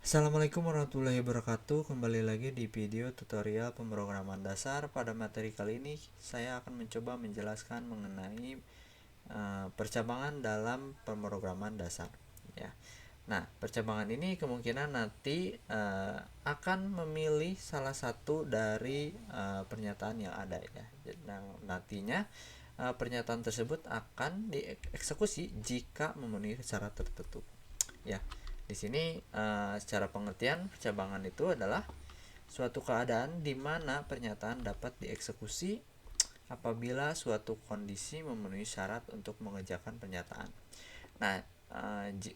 Assalamualaikum warahmatullahi wabarakatuh. Kembali lagi di video tutorial pemrograman dasar. Pada materi kali ini saya akan mencoba menjelaskan mengenai percabangan dalam pemrograman dasar ya. Nah, percabangan ini kemungkinan nanti akan memilih salah satu dari pernyataan yang ada ya. Nah, nantinya pernyataan tersebut akan dieksekusi jika memenuhi syarat tertentu ya. Di sini secara pengertian percabangan itu adalah suatu keadaan di mana pernyataan dapat dieksekusi apabila suatu kondisi memenuhi syarat untuk mengerjakan pernyataan. Nah,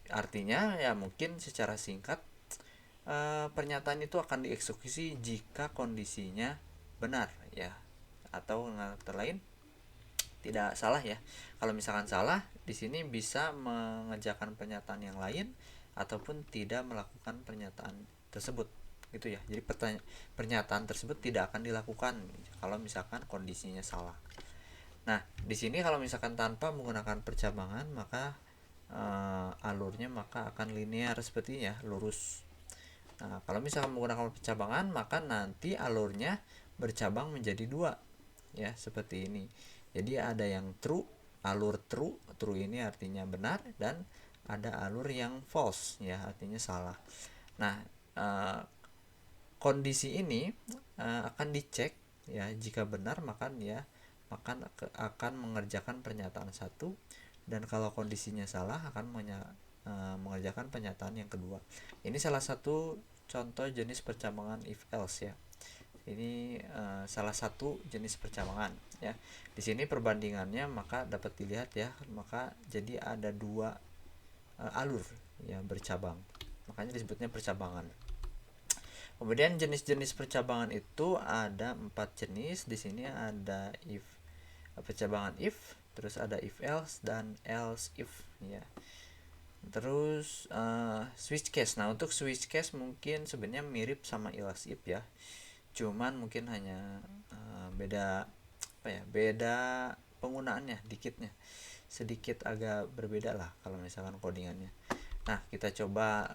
artinya ya mungkin secara singkat pernyataan itu akan dieksekusi jika kondisinya benar ya, atau dengan kata lain tidak salah ya. Kalau misalkan salah, di sini bisa mengerjakan pernyataan yang lain ataupun tidak melakukan pernyataan tersebut gitu ya. Jadi pernyataan tersebut tidak akan dilakukan kalau misalkan kondisinya salah. Nah, di sini kalau misalkan tanpa menggunakan percabangan, maka alurnya maka akan linear sepertinya, lurus. Nah, kalau misalkan menggunakan percabangan, maka nanti alurnya bercabang menjadi dua ya, seperti ini. Jadi ada yang true, alur true ini artinya benar, dan ada alur yang false ya, artinya salah. Nah, kondisi ini akan dicek ya. Jika benar maka dia akan mengerjakan pernyataan satu, dan kalau kondisinya salah akan mengerjakan pernyataan yang kedua. Ini salah satu contoh jenis percabangan if else ya. Ini salah satu jenis percabangan ya. Di sini perbandingannya maka dapat dilihat ya, maka jadi ada dua alur yang bercabang, makanya disebutnya percabangan. Kemudian jenis-jenis percabangan itu ada 4 jenis. Di sini ada if, percabangan if, terus ada if else dan else if ya. Terus switch case. Nah, untuk switch case mungkin sebenarnya mirip sama else if ya, cuman mungkin hanya beda beda penggunaannya dikitnya, sedikit agak berbeda lah kalau misalkan codingannya. Nah, kita coba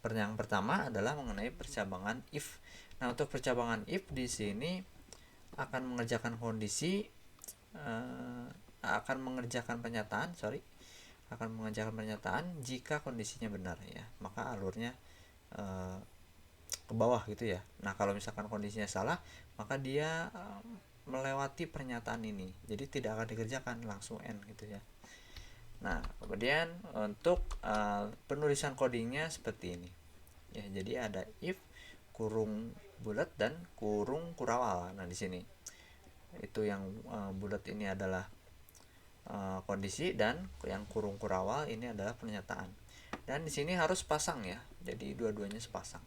yang pertama adalah mengenai percabangan if. Nah, untuk percabangan if di sini akan mengerjakan kondisi akan mengerjakan pernyataan jika kondisinya benar ya, maka alurnya ke bawah gitu ya. Nah, kalau misalkan kondisinya salah, maka dia melewati pernyataan ini, jadi tidak akan dikerjakan, langsung end gitu ya. Nah, kemudian untuk penulisan codingnya seperti ini ya. Jadi ada if kurung bulat dan kurung kurawal. Nah, di sini itu yang bulat ini adalah kondisi, dan yang kurung kurawal ini adalah pernyataan. Dan di sini harus pasang ya, jadi dua-duanya sepasang.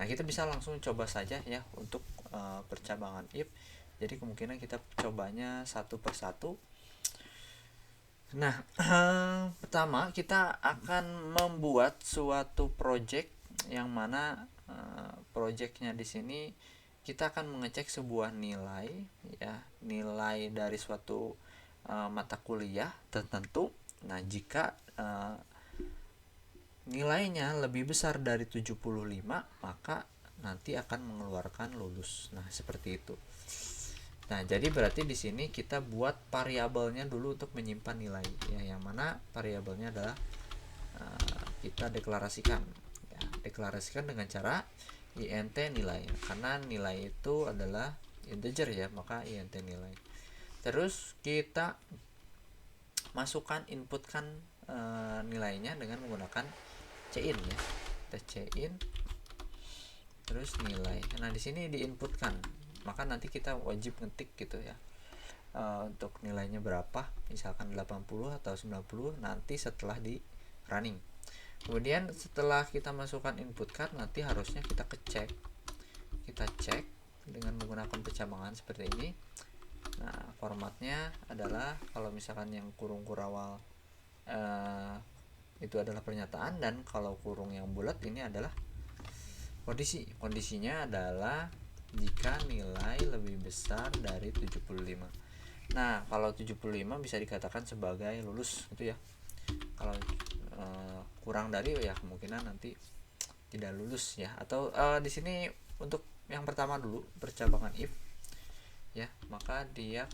Nah, kita bisa langsung coba saja ya untuk percabangan if. Jadi kemungkinan kita cobanya satu persatu. Nah, pertama kita akan membuat suatu project yang mana projectnya di sini kita akan mengecek sebuah nilai ya, nilai dari suatu mata kuliah tertentu. Nah, jika nilainya lebih besar dari 75, maka nanti akan mengeluarkan lulus. Nah, seperti itu. Nah, jadi berarti di sini kita buat variabelnya dulu untuk menyimpan nilai ya, yang mana variabelnya adalah kita deklarasikan ya, deklarasikan dengan cara int nilai, karena nilai itu adalah integer ya, maka int nilai. Terus kita masukkan, inputkan nilainya dengan menggunakan cin ya, kita cin terus nilai. Nah, di sini diinputkan, maka nanti kita wajib ngetik gitu ya, untuk nilainya berapa, misalkan 80 atau 90 nanti setelah di running. Kemudian setelah kita masukkan input card, nanti harusnya kita cek dengan menggunakan percabangan seperti ini. Nah, formatnya adalah kalau misalkan yang kurung kurawal itu adalah pernyataan, dan kalau kurung yang bulat ini adalah kondisinya adalah jika nilai lebih besar dari 75. Nah, kalau 75 bisa dikatakan sebagai lulus gitu ya. Kalau kurang dari ya kemungkinan nanti tidak lulus ya. Atau di sini untuk yang pertama dulu, percabangan if ya, maka dia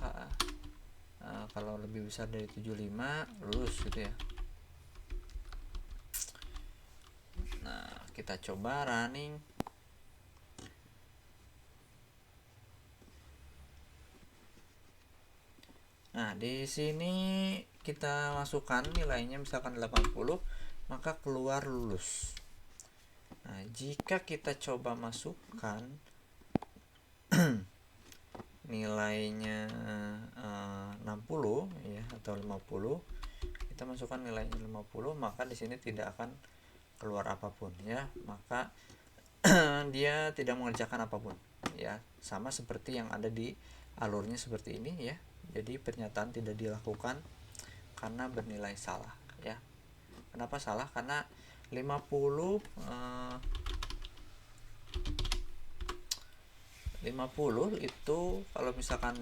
kalau lebih besar dari 75 lulus gitu ya. Nah, kita coba running. Nah, di sini kita masukkan nilainya misalkan 80, maka keluar lulus. Nah, jika kita coba masukkan nilainya 60 ya atau 50, kita masukkan nilainya 50, maka di sini tidak akan keluar apapun ya. Maka dia tidak mengerjakan apapun ya, sama seperti yang ada di alurnya seperti ini ya. Jadi pernyataan tidak dilakukan karena bernilai salah ya. Kenapa salah? Karena 50 itu kalau misalkan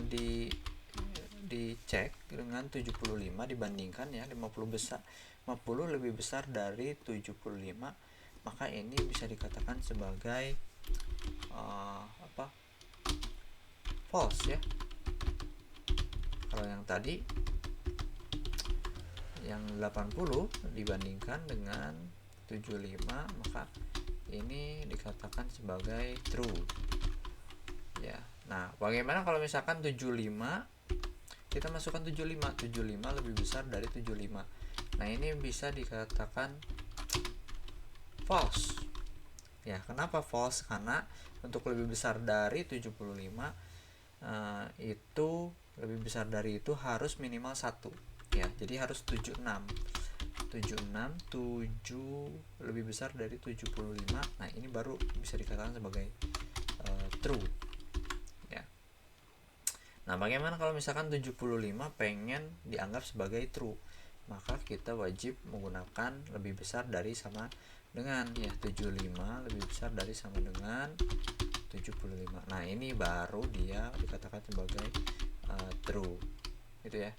dicek dengan 75 dibandingkan ya, 50 lebih besar dari 75, maka ini bisa dikatakan sebagai false ya. Kalau yang tadi yang 80 dibandingkan dengan 75, maka ini dikatakan sebagai true ya. Nah, bagaimana kalau misalkan 75 kita masukkan 75 lebih besar dari 75? Nah, ini bisa dikatakan false ya. Kenapa false? Karena untuk lebih besar dari 75 itu lebih besar dari itu harus minimal 1 ya. Jadi harus 76 lebih besar dari 75. Nah, ini baru bisa dikatakan sebagai true ya. Nah, bagaimana kalau misalkan 75 pengen dianggap sebagai true? Maka kita wajib menggunakan lebih besar dari sama dengan ya, 75 lebih besar dari sama dengan 75. Nah, ini baru dia dikatakan sebagai true gitu ya.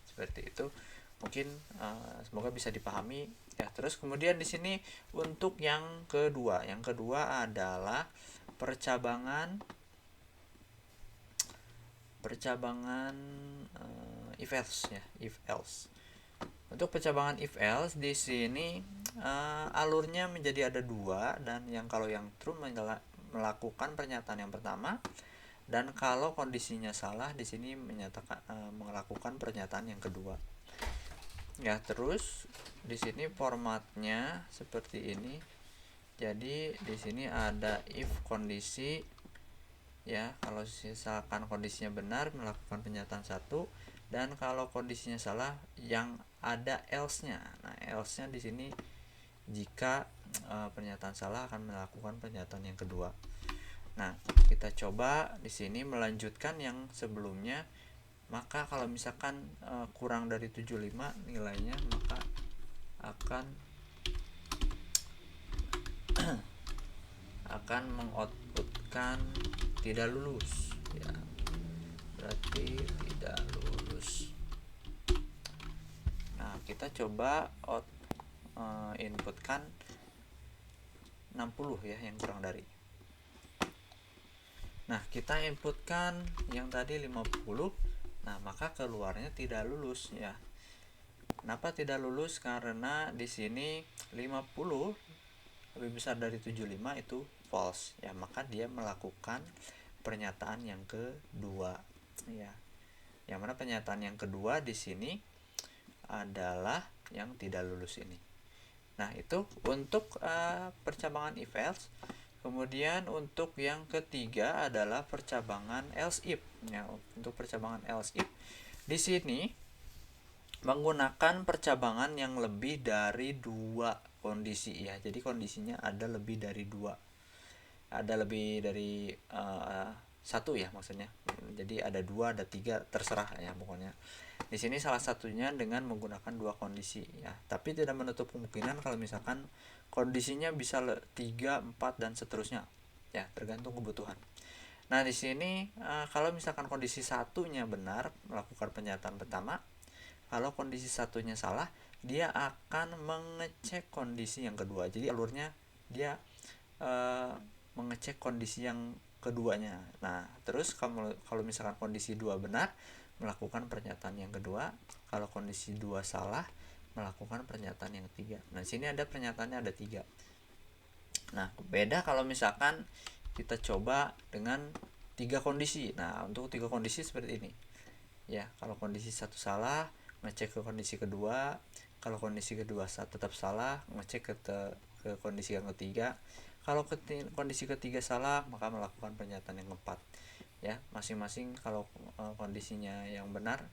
Seperti itu. Mungkin semoga bisa dipahami ya. Terus kemudian di sini untuk yang kedua adalah percabangan if else ya, if else. Untuk percabangan if else di sini alurnya menjadi ada dua, dan kalau yang true melakukan pernyataan yang pertama, dan kalau kondisinya salah di sini melakukan pernyataan yang kedua ya. Terus di sini formatnya seperti ini. Jadi di sini ada if kondisi ya, kalau misalkan kondisinya benar melakukan pernyataan satu, dan kalau kondisinya salah yang ada else-nya. Nah, else-nya di sini jika pernyataan salah akan melakukan pernyataan yang kedua. Nah, kita coba di sini melanjutkan yang sebelumnya. Maka kalau misalkan kurang dari 75 nilainya, maka akan mengoutputkan tidak lulus ya. Berarti tidak lulus. Nah, kita coba inputkan 60 ya, yang kurang dari. Nah, kita inputkan yang tadi 50. Nah, maka keluarnya tidak lulus ya. Kenapa tidak lulus? Karena di sini 50 lebih besar dari 75 itu false ya, maka dia melakukan pernyataan yang kedua ya. Yang mana pernyataan yang kedua di sini adalah yang tidak lulus ini. Nah, itu untuk percabangan if else. Kemudian untuk yang ketiga adalah percabangan else if. Ya, untuk percabangan else if di sini menggunakan percabangan yang lebih dari dua kondisi ya. Jadi kondisinya ada lebih dari dua. Ada lebih dari satu ya maksudnya. Jadi ada dua, ada tiga, terserah ya pokoknya. Di sini salah satunya dengan menggunakan dua kondisi ya. Tapi tidak menutup kemungkinan kalau misalkan kondisinya bisa 3, 4 dan seterusnya ya, tergantung kebutuhan. Nah, di sini kalau misalkan kondisi satunya benar melakukan pernyataan pertama, kalau kondisi satunya salah dia akan mengecek kondisi yang kedua. Jadi alurnya dia mengecek kondisi yang keduanya. Nah, terus kalau misalkan kondisi 2 benar, melakukan pernyataan yang kedua. Kalau kondisi 2 salah, melakukan pernyataan yang ketiga. Nah, sini ada pernyataannya ada 3. Nah, beda kalau misalkan kita coba dengan 3 kondisi. Nah, untuk 3 kondisi seperti ini. Ya, kalau kondisi 1 salah, ngecek ke kondisi kedua. Kalau kondisi kedua tetap salah, ngecek ke kondisi yang ketiga. Kalau kondisi ketiga salah, maka melakukan pernyataan yang keempat. Ya, masing-masing kalau kondisinya yang benar,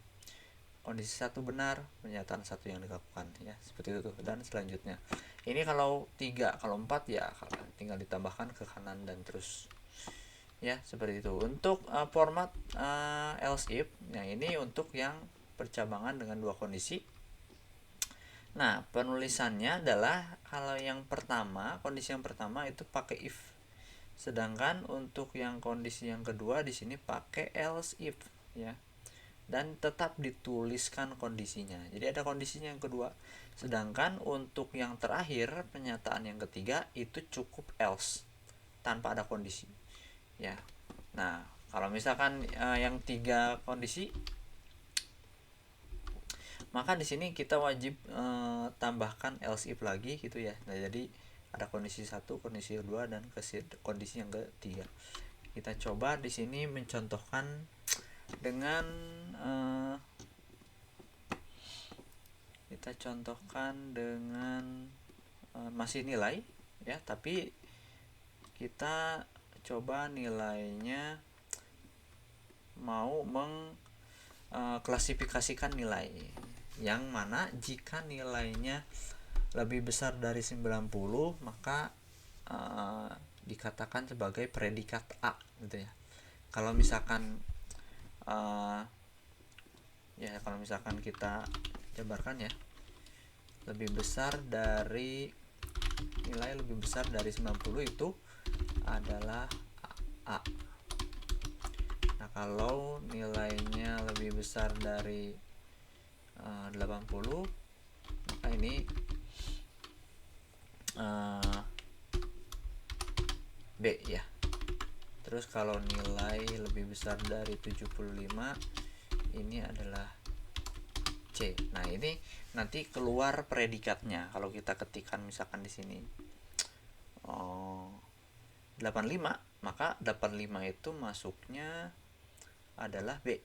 kondisi 1 benar, pernyataan 1 yang dilakukan, ya seperti itu. Dan selanjutnya ini kalau 3, kalau 4 ya tinggal ditambahkan ke kanan dan terus, ya seperti itu. Untuk format else if, nah ini untuk yang percabangan dengan 2 kondisi. Nah, penulisannya adalah kalau yang pertama, kondisi yang pertama itu pakai if. Sedangkan untuk yang kondisi yang kedua di sini pakai else if, ya. Dan tetap dituliskan kondisinya. Jadi ada kondisinya yang kedua. Sedangkan untuk yang terakhir, pernyataan yang ketiga itu cukup else tanpa ada kondisi. Ya. Nah, kalau misalkan yang 3 kondisi, maka di sini kita wajib tambahkan else if lagi gitu ya. Nah, jadi ada kondisi 1, kondisi kedua, dan kondisi yang ketiga. Kita coba di sini mencontohkan dengan masih nilai ya, tapi kita coba nilainya mau mengklasifikasikan nilai yang mana jika nilainya lebih besar dari 90 maka dikatakan sebagai predikat A gitu ya. Kalau misalkan kalau misalkan kita jabarkan ya, nilai lebih besar dari 90 itu adalah A. Nah, kalau nilainya lebih besar dari 80 maka ini B ya. Terus kalau nilai lebih besar dari 75 ini adalah C. Nah, ini nanti keluar predikatnya kalau kita ketikkan misalkan di sini 85, maka 85 itu masuknya adalah B.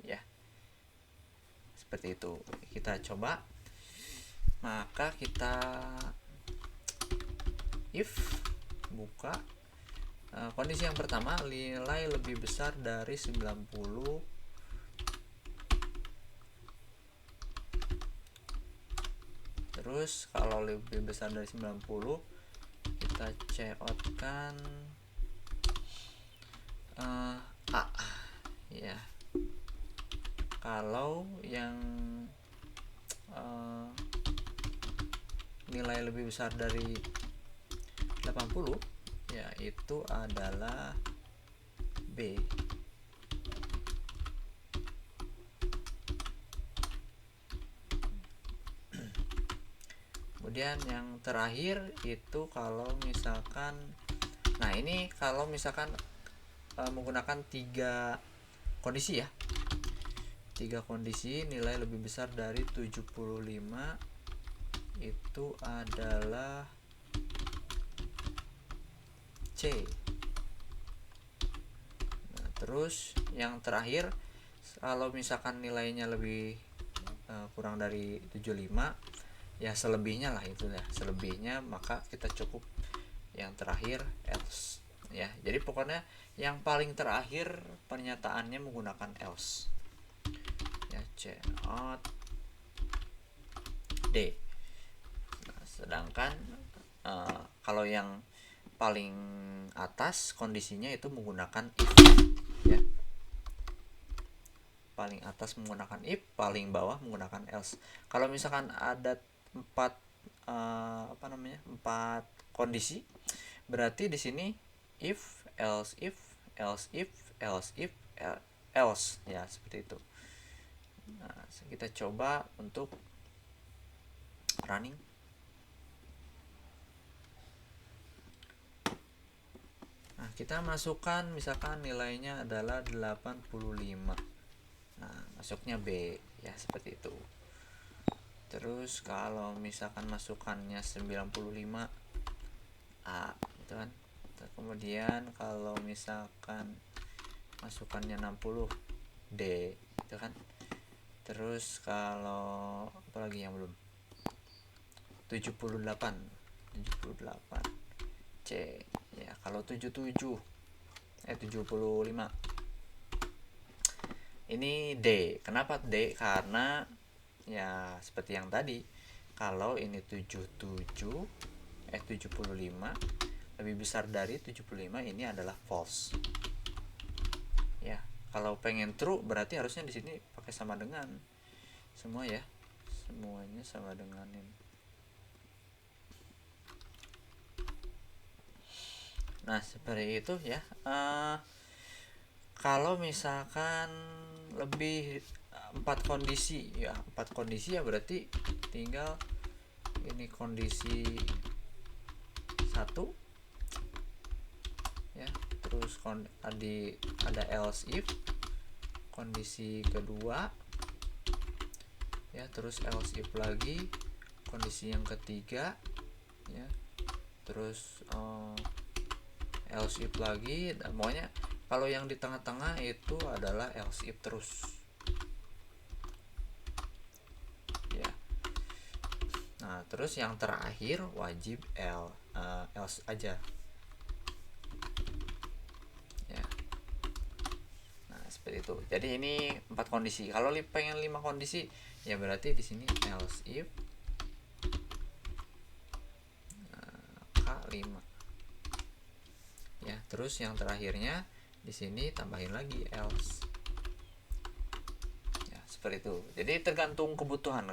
Ya. Seperti itu. Kita coba. Maka kita if buka kondisi yang pertama, nilai lebih besar dari 90 terus kalau lebih besar dari 90 kita coutkan A ya. Kalau yang nilai lebih besar dari 80 yaitu adalah B. Kemudian yang terakhir itu kalau misalkan, nah ini kalau misalkan menggunakan 3 kondisi ya. 3 kondisi, nilai lebih besar dari 75 itu adalah C. Nah, terus yang terakhir kalau misalkan nilainya lebih kurang dari 75 ya, selebihnya lah itu ya, selebihnya maka kita cukup yang terakhir else ya. Jadi pokoknya yang paling terakhir pernyataannya menggunakan else ya, C out D. Nah, sedangkan kalau yang paling atas kondisinya itu menggunakan if ya. Paling atas menggunakan if, paling bawah menggunakan else. Kalau misalkan ada 4 kondisi, berarti di sini if, else if, else if, else if, else ya, seperti itu. Nah, kita coba untuk running. kita masukkan misalkan nilainya adalah 85. Nah, masuknya B ya, seperti itu. Terus kalau misalkan masukannya 95 A gitu kan. Kemudian kalau misalkan masukannya 60 D gitu kan. Terus kalau apalagi yang belum, 78 C ya. Kalau 75 ini D. Kenapa D? Karena ya seperti yang tadi, kalau ini 75 lebih besar dari 75, ini adalah false ya. Kalau pengen true berarti harusnya di sini pakai sama dengan semua ya, semuanya sama dengan ini. Nah, seperti itu ya. Kalau misalkan lebih 4 kondisi ya, 4 kondisi ya berarti tinggal ini kondisi 1 ya. Terus ada else if kondisi kedua ya, terus else if lagi kondisi yang ketiga ya, terus else if lagi, dan pokoknya kalau yang di tengah-tengah itu adalah else if terus ya. Nah, terus yang terakhir wajib else aja ya. Nah, seperti itu. Jadi ini 4 kondisi. Kalau pengen 5 kondisi ya berarti di sini else if K5 ya. Terus yang terakhirnya di sini tambahin lagi else ya, seperti itu. Jadi tergantung kebutuhan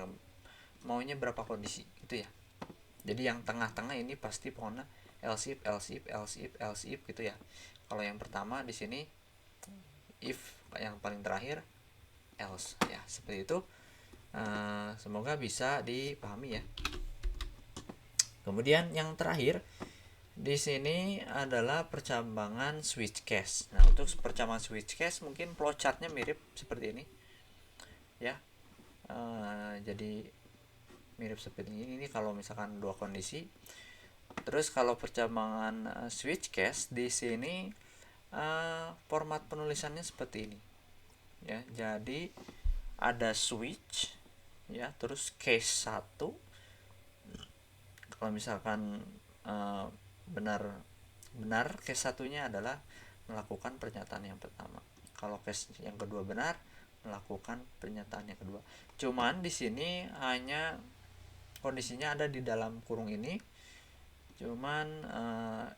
maunya berapa kondisi gitu ya. Jadi yang tengah-tengah ini pasti pokoknya else if gitu ya. Kalau yang pertama di sini if, yang paling terakhir else ya, seperti itu. Semoga bisa dipahami ya. Kemudian yang terakhir di sini adalah percambangan switch case. Nah, untuk percambangan switch case mungkin flowchartnya mirip seperti ini ya. Jadi mirip seperti ini kalau misalkan 2 kondisi. Terus kalau percambangan switch case di sini format penulisannya seperti ini ya. Jadi ada switch ya, terus case 1. Kalau misalkan benar case satunya adalah melakukan pernyataan yang pertama. Kalau case yang kedua benar, melakukan pernyataan yang kedua. Cuman di sini hanya kondisinya ada di dalam kurung ini. Cuman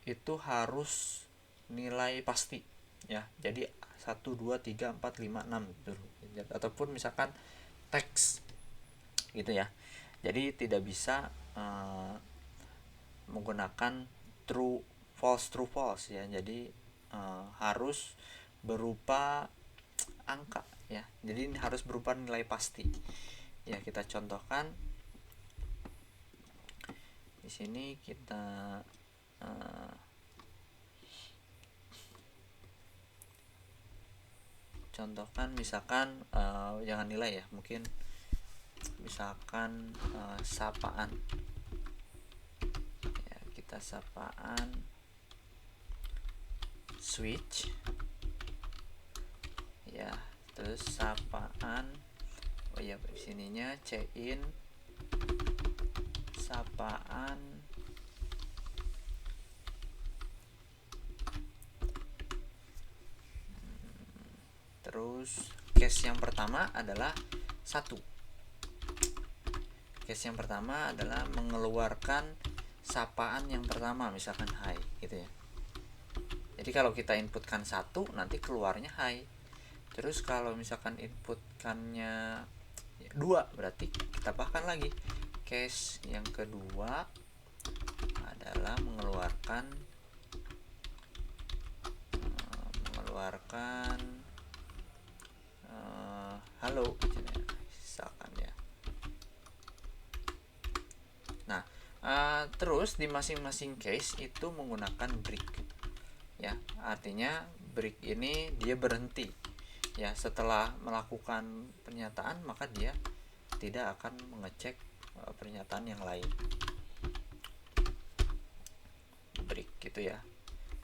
itu harus nilai pasti ya. Jadi 1 2 3 4 5 6 gitu. Ataupun misalkan teks gitu ya. Jadi tidak bisa menggunakan true false ya. Jadi harus berupa angka ya. Jadi ini harus berupa nilai pasti ya. Kita contohkan di sini, kita contohkan misalkan jangan nilai ya, mungkin misalkan sapaan ya. Kita sapaan switch ya, terus sapaan sininya in sapaan terus case yang pertama adalah 1. Case yang pertama adalah mengeluarkan sapaan yang pertama, misalkan hi gitu ya. Jadi kalau kita inputkan 1 nanti keluarnya hi. Terus kalau misalkan inputkannya 2 berarti kita tambahkan lagi. Case yang kedua adalah mengeluarkan halo misalkan ya. Nah, terus di masing-masing case itu menggunakan break. ya. Artinya break ini dia berhenti ya, setelah melakukan pernyataan maka dia tidak akan mengecek pernyataan yang lain. Break gitu ya.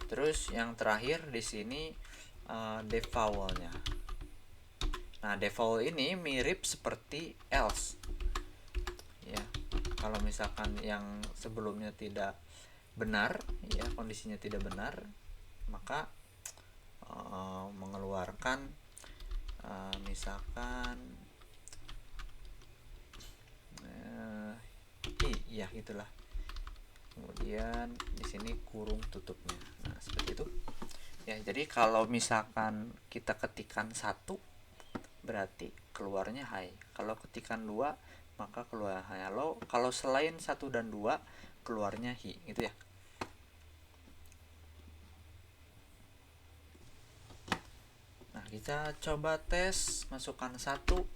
Terus yang terakhir di sini defaultnya. Nah, default ini mirip seperti else ya. Kalau misalkan yang sebelumnya tidak benar ya, kondisinya tidak benar, maka mengeluarkan misalkan iya itulah. Kemudian di sini kurung tutupnya. Nah, seperti itu. Ya, jadi kalau misalkan kita ketikkan 1 berarti keluarnya high. Kalau ketikan 2 maka keluar hello. Kalau selain 1 dan 2 keluarnya hi gitu ya. Nah, kita coba tes, masukkan 1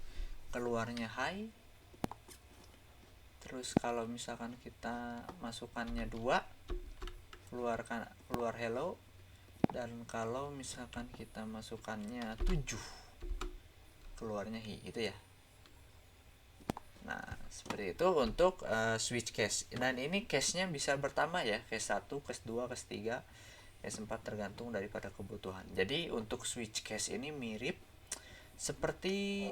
keluarnya high. Terus kalau misalkan kita masukkannya 2 keluar hello. Dan kalau misalkan kita masukkannya 7 keluarnya hi gitu ya. Nah, seperti itu untuk switch case. Dan ini case-nya bisa bertambah ya, case 1, case 2, case 3, case 4 tergantung daripada kebutuhan. Jadi untuk switch case ini mirip seperti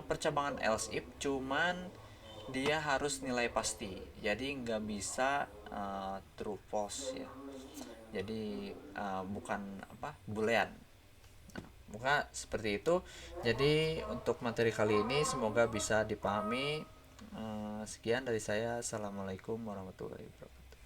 percabangan else if, cuman dia harus nilai pasti. Jadi nggak bisa true false ya. Jadi bukan boolean. Bukan seperti itu. Jadi untuk materi kali ini semoga bisa dipahami. Sekian dari saya. Assalamualaikum warahmatullahi wabarakatuh.